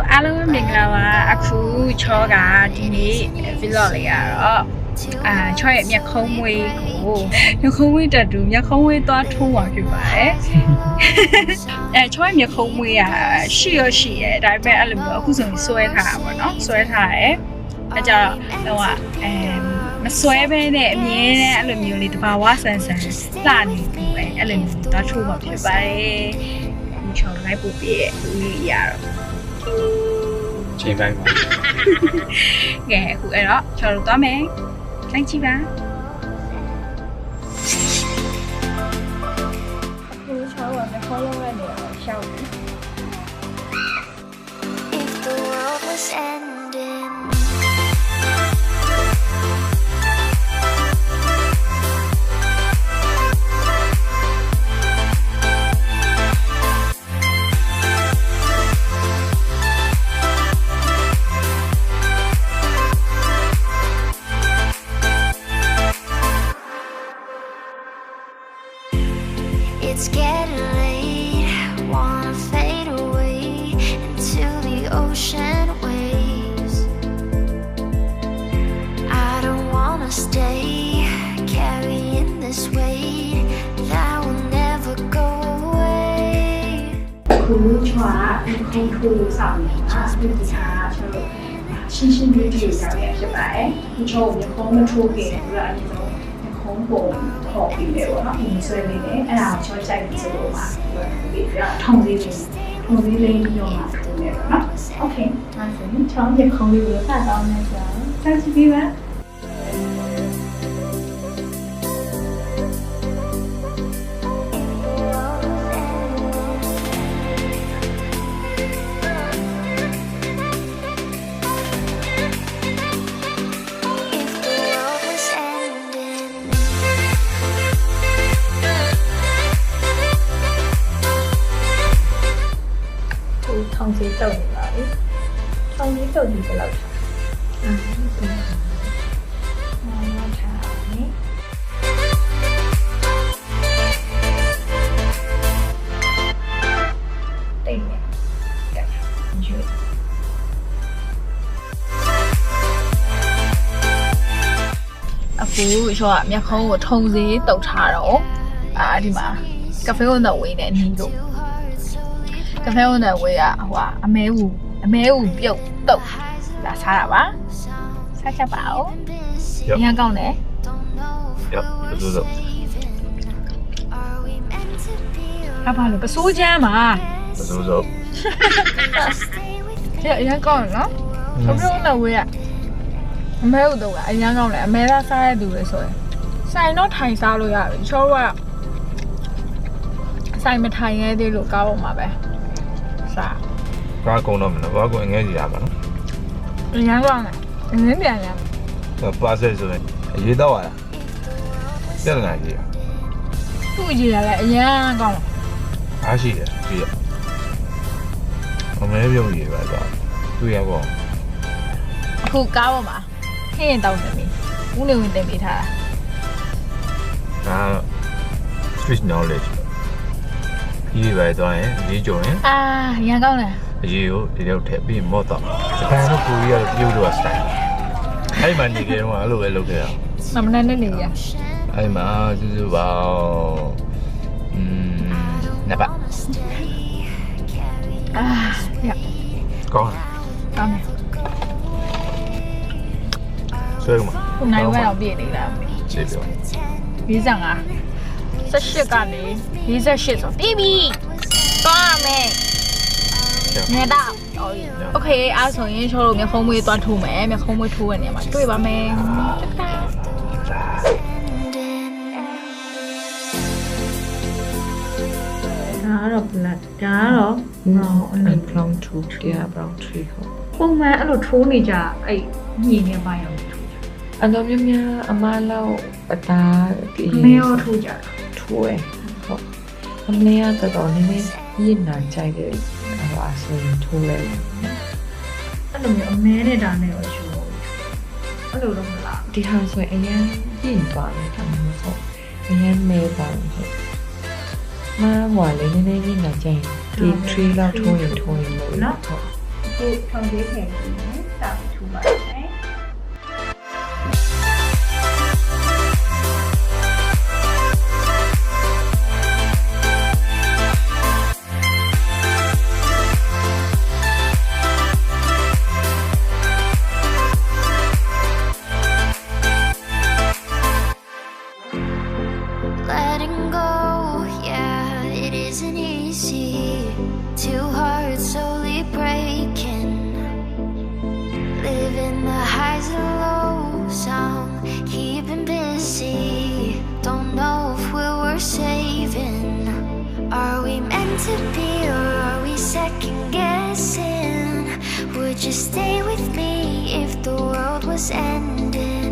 Alo mình là aku cho cả đi nè vlog này cho em nhạc không quay của nhạc không quay trả đủ nhạc không quay toa thu à chứ vậy cho em nhạc không quay xì đại bé anh làm nữa cũng dùng xoay thả mà nó xoay thả ấy cho đâu mà xoay bên này nhé nè anh làm nhiều thì tao quá sẵn sàng là nhiều vậy anh làm toa thu mà chứ vậy cho cái bộ bìa đi à chị vậy mà ghẻ của ai đó cho được tóm mẹ anh chị ba cho vào cái khói luôn để sau It's getting late, wanna fade away into the ocean waves. I don't wanna stay, carrying this weight that will never go away. Cú chóa không thu sạo nhá, như thế nào cho xin đi chỉ giáo viên cho bạn, cho những con mình thu kể là như thế không bộ họ bị đều nó mình xoay về đấy anh nào cho chạy bị sửa mà bị thông gì lên nhiều mà thu đều nó ok anh sẽ cho việc không bị bữa cả tao này cho sao chị biết á thông giấy tờ lại thông giấy tờ gì phải làm nó thảo nhé đây nè đẹp chưa aku cho mẹ không có thông giấy tờ thả đâu đi mà cà phê ôn đầu này nhìn đủ cà phê ôn đầu mẹ u biểu tụ là sao là bá sao cho bảo nghe câu nè được các bạn đừng có xúi cha mà được thế nghe câu nó không biết ôn đầu mẹ u tụ là nghe câu này mẹ ra sai đủ rồi sai nó thành sao rồi cho qua sai mà thành nghe đi lục cao mà bé sao ba con nó mình ba con nghe gì à bạn nghe câu này nghe gì à ba sẽ rồi gì đâu à cái là gì à cái gì là lại nha con à gì à ông ấy biết gì vậy đó tôi nghe qua khu cao mà hiện tàu này cũng đều mình bị thà street knowledge gì vậy đó ấy gì chỗ ấy nghe câu này gì thì đều thép bị mất đó cái nó cùi là yêu đồ style ai mà đi cái mà lúc cái nằm lên đây gì à ai mà就是vào nè bạn dạ con này chơi mà hôm nay quay đầu biển đi là chơi được biết rằng rất siêu cả đấy biết rất siêu rồi baby con mẹ nghe đạo ok số như cho rồi mẹ không mua toàn thu mẹ không mua thu này mà tôi bà mẹ cá đó and brown two yeah brown tree không mà anh thu này chả ấy nhìn nghe bài không anh nói nhá ama lao ta thì mèo thu chả thu ấy hôm nay tao nói này nhìn là chạy cái số thu này anh nói mẹ mẹ này đàn này ở chỗ anh nói là thì hàng số anh nhá nhìn toàn thằng nó thôi anh nhá mê toàn mà ngoài lấy nên nhìn là chạy thì tree lao thôi mới nó အခုထုံသေးခင်ကြီးတောက်ထူပါမယ် Letting go, yeah, it isn't easy. Two hearts slowly breaking. Living the highs and lows, I'm keeping busy. Don't know if we're worth saving. Are we meant to be or are we second guessing? Would you stay with me if the world was ending?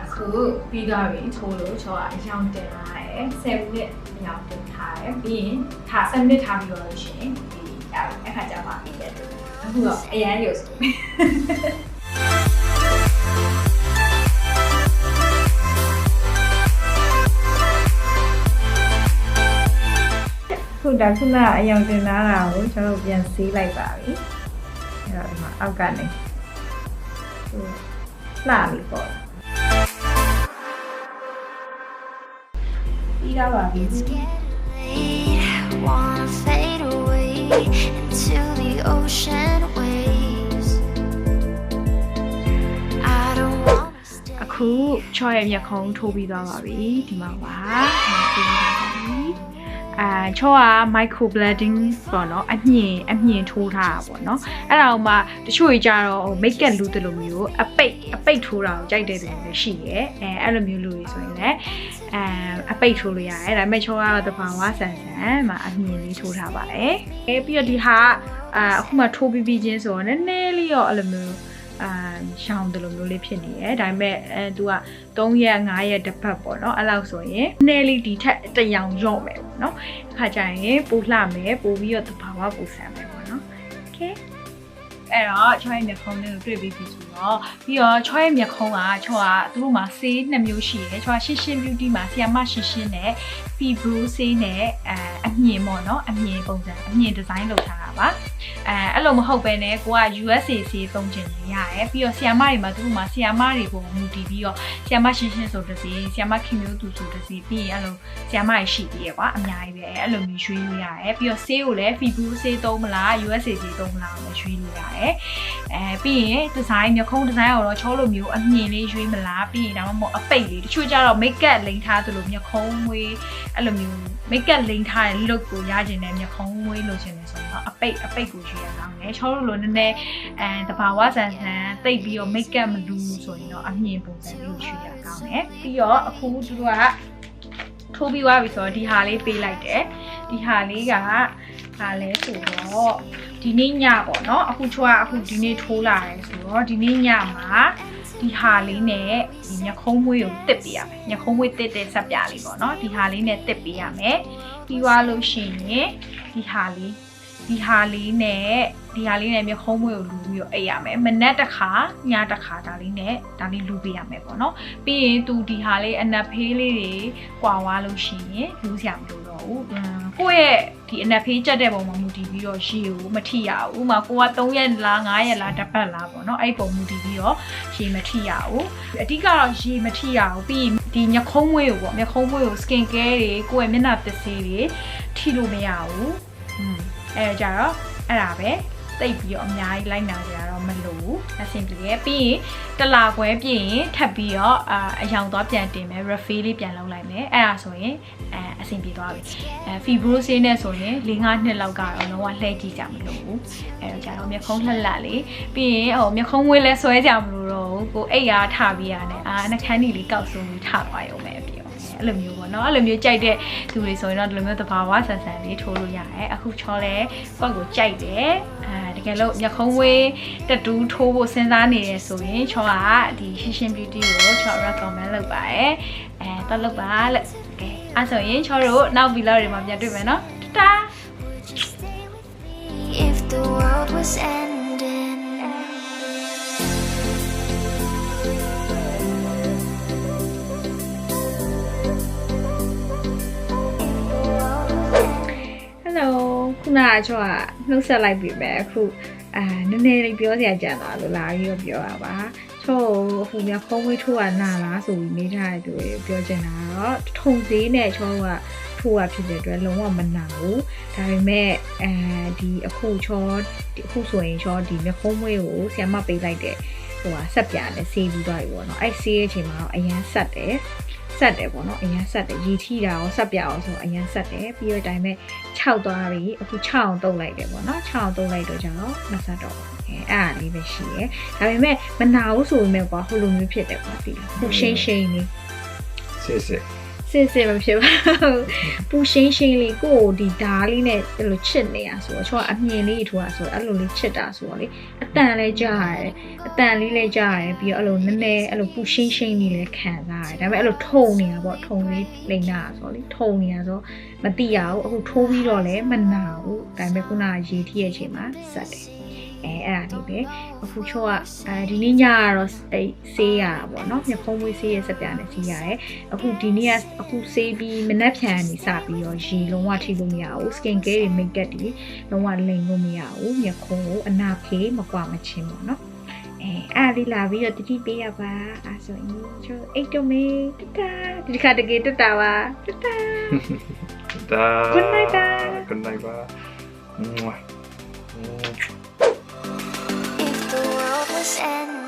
အခုပြီးသွားပြီထိုးလို့ချောအရောင်တင်လာတယ်7 minute အရောင်တင်ထားတယ်ပြီးရင်ထား7 minute ထားပြီးတော့လို့ရှိရင်ဒီအခါကျမှပြီးတယ်အခုတော့အရန်ရုပ်ဆိုခုဒါခုနအရောင်တင်လာတာကိုကျွန်တော်ပြန်ဆေးလိုက်ပါပြီအဲ့တော့ဒီမှာအောက်ကနေလှပြီပေါ့ပြီးတော့ပါပြီ It's getting late, wanna fade away into the ocean waves. I don't wanna stay. အခုချောရဲ့မျက်ခုံးထိုးပြီးသွားပါပြီဒီမှာပါထိုးပြီးသွားပါပြီချောက microblading ပေါ့နော်အမြင်ထိုးထားတာပေါ့နော်အဲ့ဒါမှတချို့ကြီးကြတော့ make up လူတလိုမျိုးအပိတ်ထိုးတာကိုကြိုက်တဲ့သူတွေရှိရဲအဲ့လိုမျိုးလူတွေဆိုရင်လည်းအပိတ်ထိုးလို့ရတယ်ဒါပေမဲ့ချောကတော့တဘာဝဆန်မှာအမြင်လေးထိုးထားပါတယ်ပြီးတော့ဒီဟာအခုမှထိုးပြီးချင်းဆိုတော့နည်းနည်းလေးရောအဲ့လိုမျိုးရှောင်းတယ်လို့မျိုးလေးဖြစ်နေတယ်ဒါပေမဲ့သူက3ရက်5ရက်တစ်ပတ်ပေါ့နော်အဲ့လောက်ဆိုရင်နည်းလေးဒီထက်တရောင်ရော့မယ်ပေါ့နော်အခါကျရင်ပိုလှမယ်ပိုပြီးတော့တဘာဝပိုဆန်မယ်ပေါ့နော်โอเคအဲ့တော့ချောရဲ့မျက်ခုံးလေးကိုတွေ့ပြီးပြီဆိုတော့ပြီးတော့ချောရဲ့မျက်ခုံးကချောကသူတို့မှာဆေး2မျိုးရှိတယ်ချောကရှင်း beauty မှာဆီယာမရှင်းနဲ့ Eyebrow ဆေးနဲ့အမြင်ပေါ့နော်အမြင်ပုံစံအမြင်ဒီဇိုင်းလုပ်ထားတာပါအဲ့လိုမဟုတ်ပဲနဲ့ကိုက USA ဆေးသုံးချင်နေရတယ်ပြီးတော့ဆီယာမတွေမှာသူတို့မှာဆီယာမတွေပုံမူတည်ပြီးတော့ဆီယာမရှင်းဆိုတစ်စီဆီယာမခင်မျိုးသူဆိုတစ်စီပြီးရင်အဲ့လိုဆီယာမတွေရှိသေးရကွာအများကြီးပဲအဲ့လိုမျိုးရွှေ့လို့ရတယ်ပြီးတော့ဆေးကိုလည်း Eyebrow ဆေးသုံးမလား USA ဆေးသုံးမလားကိုလည်းရွှေ့လို့ရတယ်ပြီးရင်ဒီဇိုင်းမျက်ခုံးဒီဇိုင်းကိုတော့ချောလိုမျိုးအမြင်လေးရွှေ့မလားပြီးရင်ဒါမှမဟုတ်အပိတ်လေးတချို့ကျတော့ make up လိမ့်ထားသလိုမျက်ခုံးမွေးအဲ့လိုမျိုး make up လိမ့်ထားတဲ့ look ကိုရချင်တဲ့မျက်ခုံးမွေးလို့ချင်တယ်ဆိုတော့အပိတ်ကိုရွှေ့ရအောင်လေချောလိုနည်းနည်းတဘာဝဆန်တိတ်ပြီးတော့ make up မလူဆိုရင်တော့အမြင်ပုံစံလေးကိုရွှေ့ရအောင်လေပြီးတော့အခုသူတို့ကထိုးပြီးသွားပြီဆိုတော့ဒီဟာလေးပေးလိုက်တယ်ဒီဟာလေးကဟာလဲဆိုတော့ဒီနေ့ညပေါ့နော်အခုချွာအခုဒီနေ့ထိုးလာတယ်ဆိုတော့ဒီနေ့ညမှာဒီဟာလေးနဲ့ဒီမျက်ခုံးမွေးကိုတစ်ပေးရမယ်မျက်ခုံးမွေးတစ်တဲ့ဆက်ပြလေးပေါ့နော်ဒီဟာလေးနဲ့တစ်ပေးရမယ်ပြီးသွားလို့ရှိရင်ဒီဟာလေးနဲ့မျက်ခုံးမွေးကိုလူပြီးတော့အိပ်ရမယ်မနက်တစ်ခါညတစ်ခါဒါလေးလူပေးရမယ်ပေါ့နော်ပြီးရင်သူဒီဟာလေးအနက်ဖေးလေးတွေကွာဝါလို့ရှိရင်လူစရာမလိုတော့ဘူးကိုယ့်ရဲ့ဒီအနက်ဖေးချက်တဲ့ပုံမှာမူတည်ပြီးတော့ရေကိုမထိရဘူးဥမာကိုက3ရက်လား5ရက်လားတစ်ပတ်လားပေါ့နော်အဲ့ပုံမူတည်ပြီးတော့ရေမထိရဘူးအဓိကတော့ရေမထိရဘူးပြီးဒီမျက်ခုံးမွေးကိုပေါ့မျက်ခုံးမွေးကို skin care တွေကိုယ့်ရဲ့မျက်နှာပစ္စည်းတွေထိလို့မရဘူးအဲ့ကြတော့အဲ့ဒါပဲတိတ်ပြီးတော့အများကြီးလိုက်နာကြရတော့မလို့ဘူးအဆင်ပြေရဲ့ပြီးရင်တလာခွဲပြည့်ရင်ထပ်ပြီးတော့အယောင်သွားပြန်တင်မယ် refill လေးပြန်လုပ်လိုက်မယ်အဲ့ဒါဆိုရင်အဆင်ပြေသွားပြီEyebrow ဆေးနဲ့ဆိုရင်4-5နှစ်လောက်ကတော့လုံးဝလှည့်ကြည့်ကြမလို့ဘူးအဲ့တော့ကြတော့မျက်ခုံးလှက်လေးပြီးရင်မျက်ခုံးဝေးလဲဆွဲကြမလို့တော့ကိုအိတ်အားထပြီးရတယ်နှခမ်းကြီးလေးကောက်ဆုံးပြီးထသွားရုံပဲပြီးအဲ့လိုမျိုးပေါ့နော်အဲ့လိုမျိုးကြိုက်တဲ့သူတွေဆိုရင်တော့ဒီလိုမျိုးတဘာဝဆန်လေးထိုးလို့ရတယ်အခုချောလဲကောက်ကိုကြိုက်တယ်တကယ်လို့မျက်ခုံးဝေးတတူးထိုးဖို့စဉ်းစားနေရဆိုရင်ချောကဒီရှင်း beauty ကိုချော recommend လုပ်ပါတယ်တော့လုပ်ပါလို့ကဲအဲ့ဆိုရင်ချောတို့နောက်ဗီဒီယိုတွေမှာပြန်တွေ့မယ်နော်တာ If the world was ending. ခုနကချောကနှုတ်ဆက်လိုက်ပြီပဲအခုနည်းနည်းလေးပြောစရာကြံသွားလို့လာပြီးတော့ပြောရပါချောအခုမြခုံးဝေးထိုးကနာလားဆိုပြီးနေထားတဲ့သူတွေပြောချင်တာတော့ထုံသေးနဲ့ချောကထိုးရဖြစ်တဲ့အတွက်လုံးဝမနာဘူးဒါပေမဲ့ဒီအခုချောအခုဆိုရင်ချောဒီမြခုံးဝေးကိုဆရာမပေးလိုက်တဲ့ဟိုဆက်ပြနဲ့ဆေးပြီးသွားပြီပေါ့နော်အဲ့ဆေးရဲ့အချိန်မှာတော့အရန်ဆက်တယ်ပေါ့နော်အရန်ဆက်တယ်ရီထိတာရောဆက်ပြအောင်ဆိုအရန်ဆက်တယ်ပြီးတော့တိုင်းမဲ့6သွားပြီအခု6အောင်တုပ်လိုက်တယ်ပေါ့နော်6အောင်တုပ်လိုက်တော့ကျတော့မဆက်တော့ဘူးအဲ့ဒါလေးပဲရှိရယ်ဒါပေမဲ့မနာဘူးဆိုပေမဲ့ကွာဟိုလိုမျိုးဖြစ်တယ်ကွာဒီဟိုရှိန်လေး စစ်မဖြစ်ပါဘူးပူရှင်းလေးကိုဒီဓာလေးနဲ့အဲ့လိုချစ်နေရဆိုတော့ချောအမြင်လေးထိုးတာဆိုအဲ့လိုလေးချစ်တာဆိုတော့လေအတန်လေးကြားရတယ်အတန်လေးလည်းကြားရတယ်ပြီးတော့အဲ့လိုနည်းနည်းအဲ့လိုပူရှင်းလေးလည်းခံစားရတယ်ဒါပေမဲ့အဲ့လိုထုံနေတာပေါ့ထုံလေးလိမ့်တာဆိုတော့လေထုံနေတာဆိုမသိရဘူးအခုထိုးပြီးတော့လည်းမနာဘူးဒါပေမဲ့ခုနကရေထိရဲ့အချိန်မှာဆက်တယ်အဲ့ဒါလေးပဲအခုချောကဒီနေ့ညကတော့ဆေးရတာပေါ့နော်မျက်ခုံးမွေးဆေးရဲ့စက်ပြားနဲ့ဆေးရတယ်အခုဒီနေ့ကအခုဆေးပြီးမနက်ဖြန်နေစပြီးတော့ရေလုံးဝထိလို့မရဘူး skin care တွေ makeup တွေလုံးဝလိမ်လို့မရဘူးမျက်ခုံးကိုအနာဖေးမကွာမချင်းပေါ့နော်အဲ့ဒီလာပြီးတော့တတိပေးရပါအဲ့ဆိုရင်ချောအိတ်တော့မေးတတာဒီခါတကယ်တတာပါတတာ Good night ပါ Good night ပါ If the world was ending